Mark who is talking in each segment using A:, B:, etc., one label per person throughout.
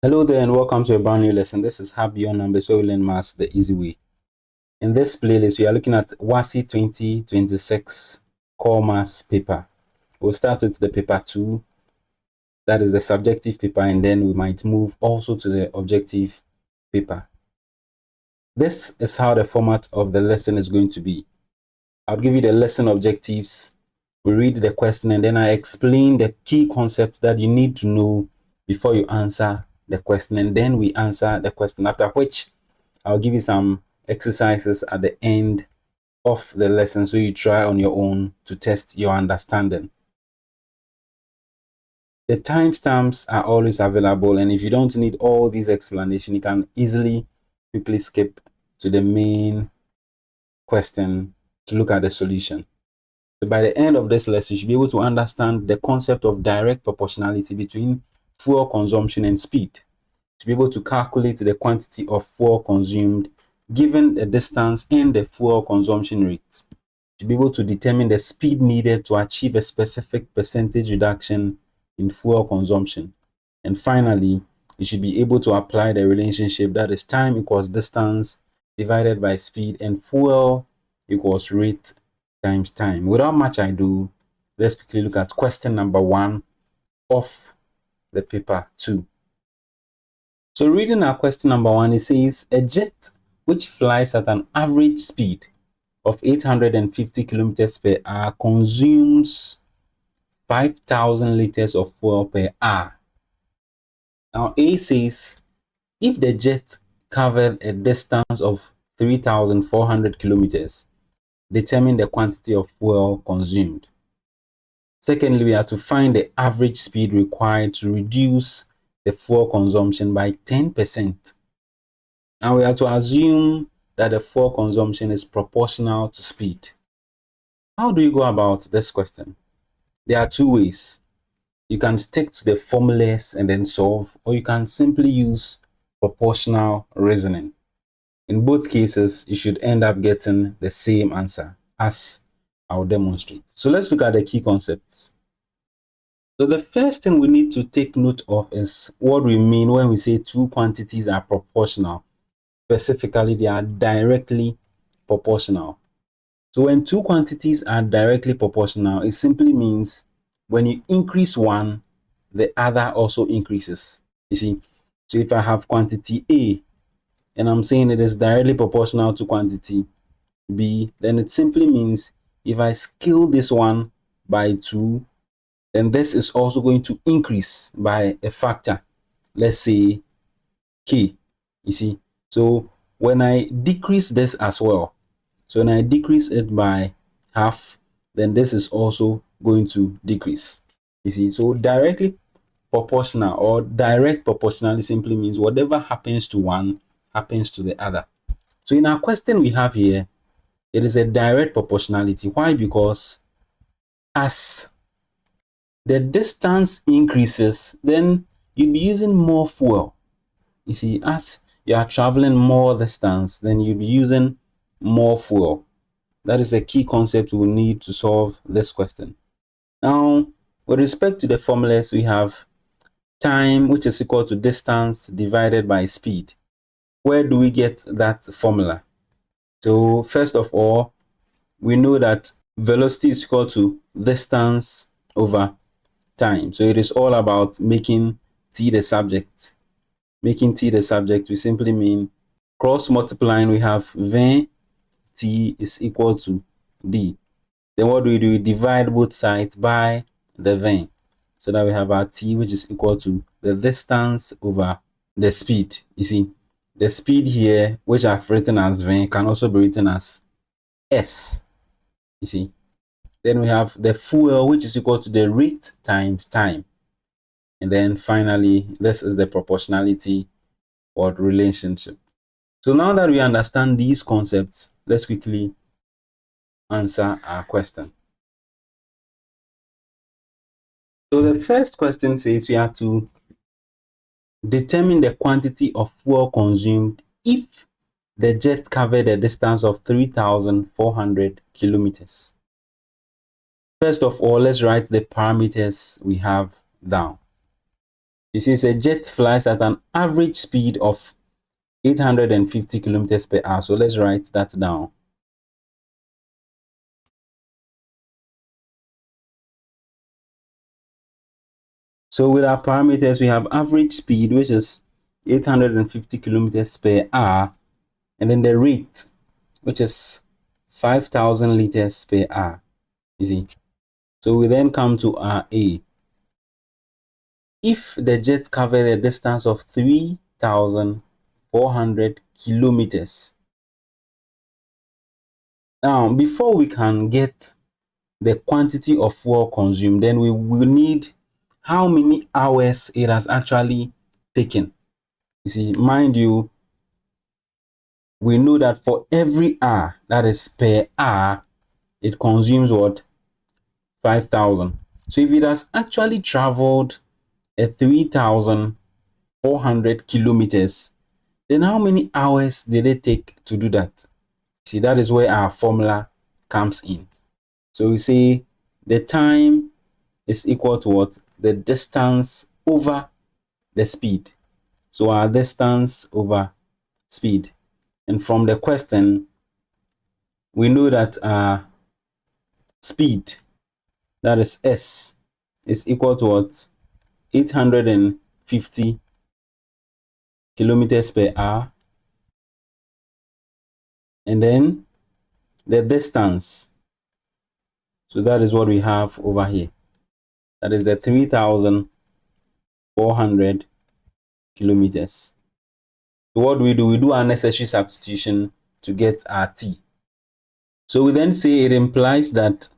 A: Hello there and welcome to a brand new lesson. This is How Beyond Numbers, where we learn maths the easy way. In this playlist, we are looking at WASSCE 2026 Core Maths paper. We'll start with the paper 2, that is the subjective paper, and then we might move also to the objective paper. This is how the format of the lesson is going to be. I'll give you the lesson objectives, we read the question, and then I explain the key concepts that you need to know before you answer the question, and then we answer the question, after which I'll give you some exercises at the end of the lesson so you try on your own to test your understanding. The timestamps are always available, and if you don't need all these explanations, you can easily quickly skip to the main question to look at the solution. So by the end of this lesson, you should be able to understand the concept of direct proportionality between fuel consumption and speed, to be able to calculate the quantity of fuel consumed given the distance and the fuel consumption rate, to be able to determine the speed needed to achieve a specific percentage reduction in fuel consumption. And finally, you should be able to apply the relationship that is time equals distance divided by speed and fuel equals rate times time. Without much ado, let's quickly look at question number 1 of the paper 2. So reading our question number 1, it says a jet which flies at an average speed of 850 kilometers per hour consumes 5,000 liters of fuel per hour. Now A says if the jet covered a distance of 3,400 kilometers, determine the quantity of fuel consumed. Secondly, we have to find the average speed required to reduce the fuel consumption by 10%. Now we have to assume that the fuel consumption is proportional to speed. How do you go about this question? There are two ways. You can stick to the formulas and then solve, or you can simply use proportional reasoning. In both cases, you should end up getting the same answer, as I'll demonstrate. So let's look at the key concepts. So the first thing we need to take note of is what we mean when we say two quantities are proportional. Specifically, they are directly proportional. So when two quantities are directly proportional, it simply means when you increase one, the other also increases. You see, so if I have quantity A and I'm saying it is directly proportional to quantity B, then it simply means if I scale this one by 2, then this is also going to increase by a factor, let's say K. You see, so when I decrease this as well, so when I decrease it by half, then this is also going to decrease. You see, so directly proportional or direct proportionality simply means whatever happens to one happens to the other. So in our question we have here, it is a direct proportionality. Why? Because as the distance increases, then you'll be using more fuel. You see, as you are traveling more distance, then you'll be using more fuel. That is a key concept we need to solve this question. Now, with respect to the formulas, we have time, which is equal to distance divided by speed. Where do we get that formula? So first of all, we know that velocity is equal to distance over time. So it is all about making t the subject. Making t the subject, we simply mean cross multiplying, we have 20 t is equal to d. Then what do? We divide both sides by the 20, so that we have our t, which is equal to the distance over the speed. You see, the speed here, which I've written as 20, can also be written as s. You see, then we have the fuel, which is equal to the rate times time. And then finally, this is the proportionality or relationship. So now that we understand these concepts, let's quickly answer our question. So the first question says we have to determine the quantity of fuel consumed if the jet covered a distance of 3,400 kilometers. First of all, let's write the parameters we have down. It says a jet flies at an average speed of 850 kilometers per hour. So let's write that down. So with our parameters, we have average speed, which is 850 kilometers per hour, and then the rate, which is 5,000 liters per hour. You see? So we then come to our A. If the jet covered a distance of 3,400 kilometers. Now, before we can get the quantity of fuel consumed, then we will need how many hours it has actually taken. You see, mind you, we know that for every hour, that is per hour, it consumes what? 5,000. So if it has actually traveled a 3,400 kilometers, then how many hours did it take to do that? See, that is where our formula comes in. So we say the time is equal to what? The distance over the speed. So our distance over speed. And from the question, we know that our speed, that is S, is equal to what? 850 kilometers per hour. And then the distance. So that is what we have over here. That is the 3,400 kilometers. So what do? We do our necessary substitution to get our T. So we then say it implies that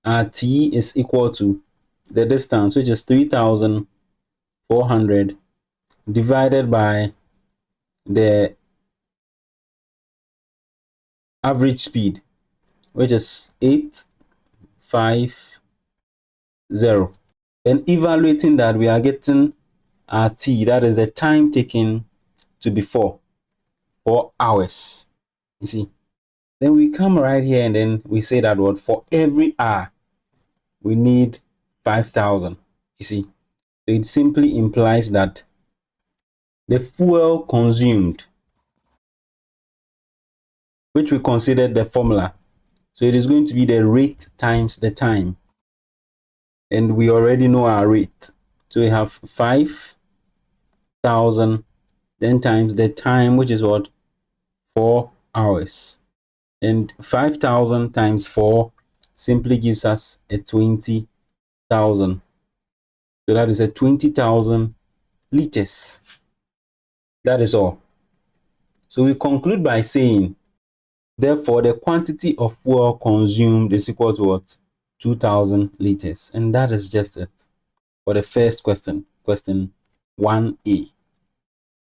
A: our T is equal to the distance, which is 3,400 divided by the average speed, which is 850. Then evaluating that, we are getting our T, that is the time taken, to be 4 hours. You see, then we come right here and then we say that what? For every hour, we need 5,000. You see, so it simply implies that the fuel consumed, which we considered the formula, so it is going to be the rate times the time, and we already know our rate. So we have 5,000 then times the time, which is what? 4 hours. And 5,000 times 4 simply gives us a 20,000. So that is a 20,000 liters. That is all. So we conclude by saying, therefore, the quantity of fuel consumed is equal to what? 2,000 liters. And that is just it for the first question, question 1A.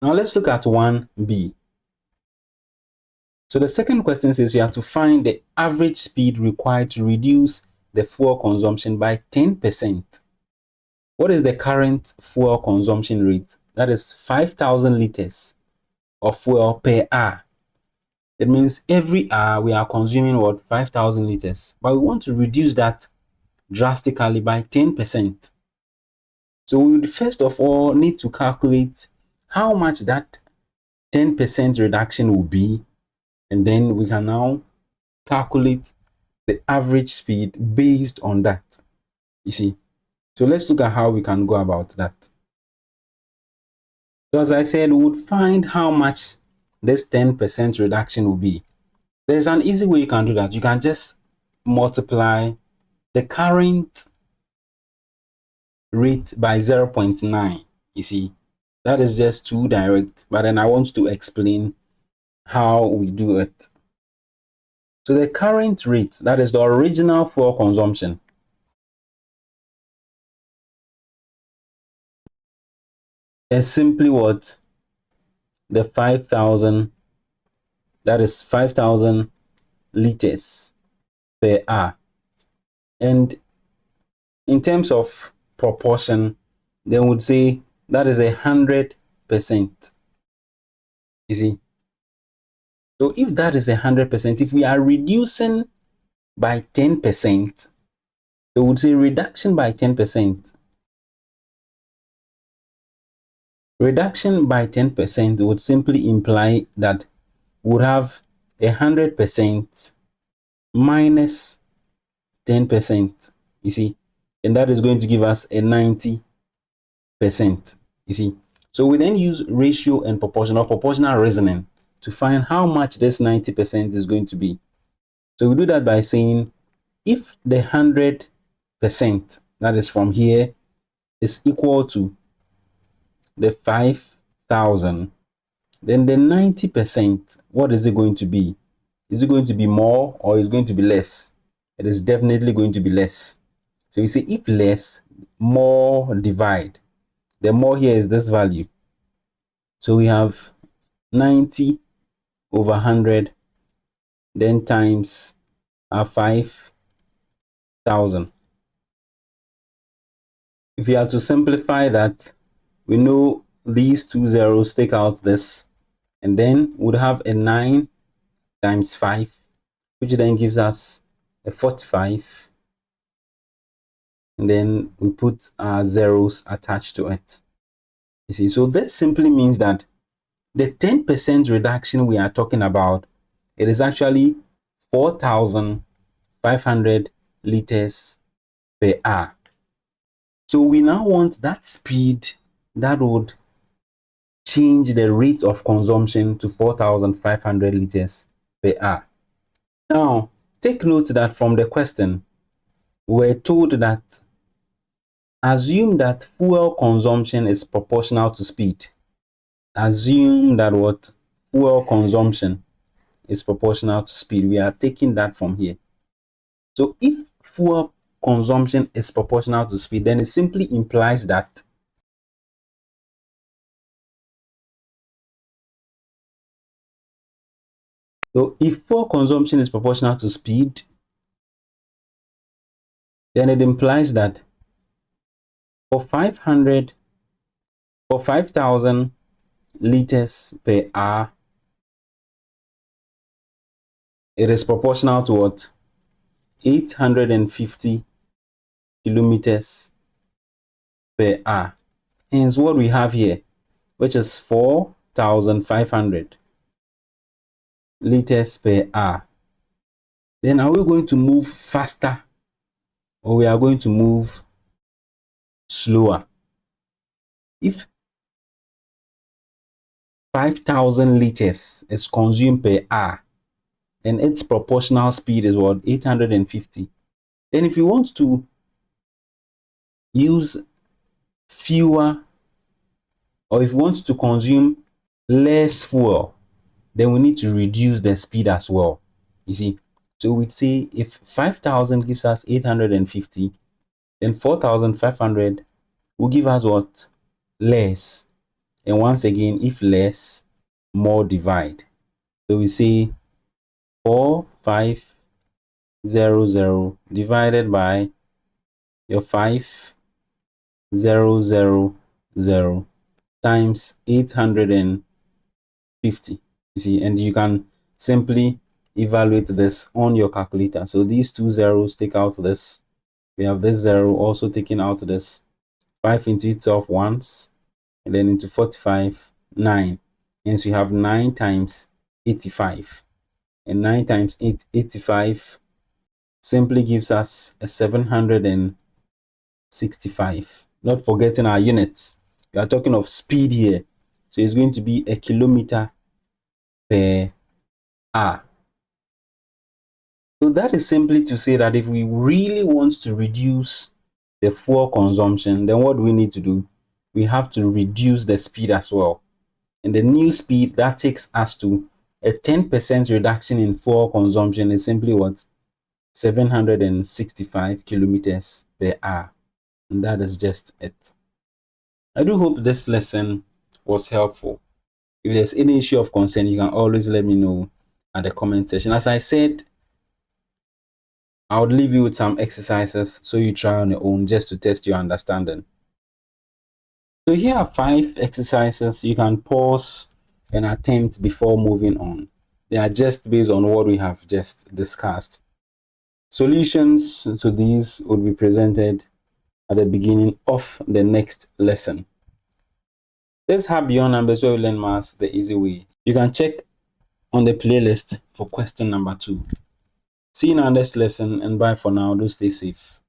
A: Now let's look at 1B. So the second question says you have to find the average speed required to reduce the fuel consumption by 10%. What is the current fuel consumption rate? That is 5,000 liters of fuel per hour. It means every hour we are consuming what? 5,000 liters. But we want to reduce that drastically by 10%. So we would first of all need to calculate how much that 10% reduction will be. And then we can now calculate the average speed based on that. You see, so let's look at how we can go about that. So as I said, we would find how much this 10% reduction will be. There's an easy way you can do that. You can just multiply the current rate by 0.9. You see, that is just too direct, but then I want to explain how we do it. So the current rate, that is the original fuel consumption, is simply what? The 5,000, that is 5,000 liters per hour. And in terms of proportion, they would say that is 100%. You see, so if that is 100%, if we are reducing by 10%, they would say reduction by 10%. Reduction by 10% would simply imply that we would have 100% minus 10%, you see, and that is going to give us a 90%, you see. So we then use ratio and proportional reasoning to find how much this 90% is going to be. So we do that by saying if the 100%, that is from here, is equal to the 5,000, then the 90%, what is it going to be? Is it going to be more or is it going to be less? It is definitely going to be less. So you say if less, more divide. The more here is this value. So we have 90 over 100, then times our 5,000. If you are to simplify that, we know these two zeros take out this, and then we'd have a 9 times 5, which then gives us a 45, and then we put our zeros attached to it. You see, so that simply means that the 10% reduction we are talking about, it is actually 4,500 liters per hour. So we now want that speed that would change the rate of consumption to 4,500 liters per hour. Now, take note that from the question, we're told that assume that fuel consumption is proportional to speed. Assume that what fuel consumption is proportional to speed. We are taking that from here. So if fuel consumption is proportional to speed, then it simply implies that if fuel consumption is proportional to speed, then it implies that for 5,000 liters per hour, it is proportional to what? 850 kilometers per hour. Hence what we have here, which is 4,500 liters per hour. Then are we going to move faster or we are going to move slower? If 5,000 liters is consumed per hour and its proportional speed is what? 850. Then if you want to use fewer, or if you want to consume less fuel, then we need to reduce the speed as well. You see, so we'd say if 5,000 gives us 850, then 4,500 will give us what? Less. And once again, if less, more divide. So we say 4,500 divided by your 5,000 times 850. You see, and you can simply evaluate this on your calculator. So these two zeros take out this. We have this zero also taking out this. 5 into itself once, and then into 45, 9. Hence we have 9 times 85. And 9 times 85 simply gives us a 765. Not forgetting our units. We are talking of speed here. So it's going to be a kilometer per hour. So that is simply to say that if we really want to reduce the fuel consumption, then what do we need to do? We have to reduce the speed as well. And the new speed that takes us to a 10% reduction in fuel consumption is simply what? 765 kilometers per hour. And that is just it. I do hope this lesson was helpful. If there's any issue of concern, you can always let me know at the comment section. As I said, I would leave you with some exercises so you try on your own just to test your understanding. So here are 5 exercises you can pause and attempt before moving on. They are just based on what we have just discussed. Solutions to these will be presented at the beginning of the next lesson. Let's have Beyond Numbers, where we learn maths the easy way. You can check on the playlist for question number 2. See you in our next lesson, and bye for now. Do stay safe.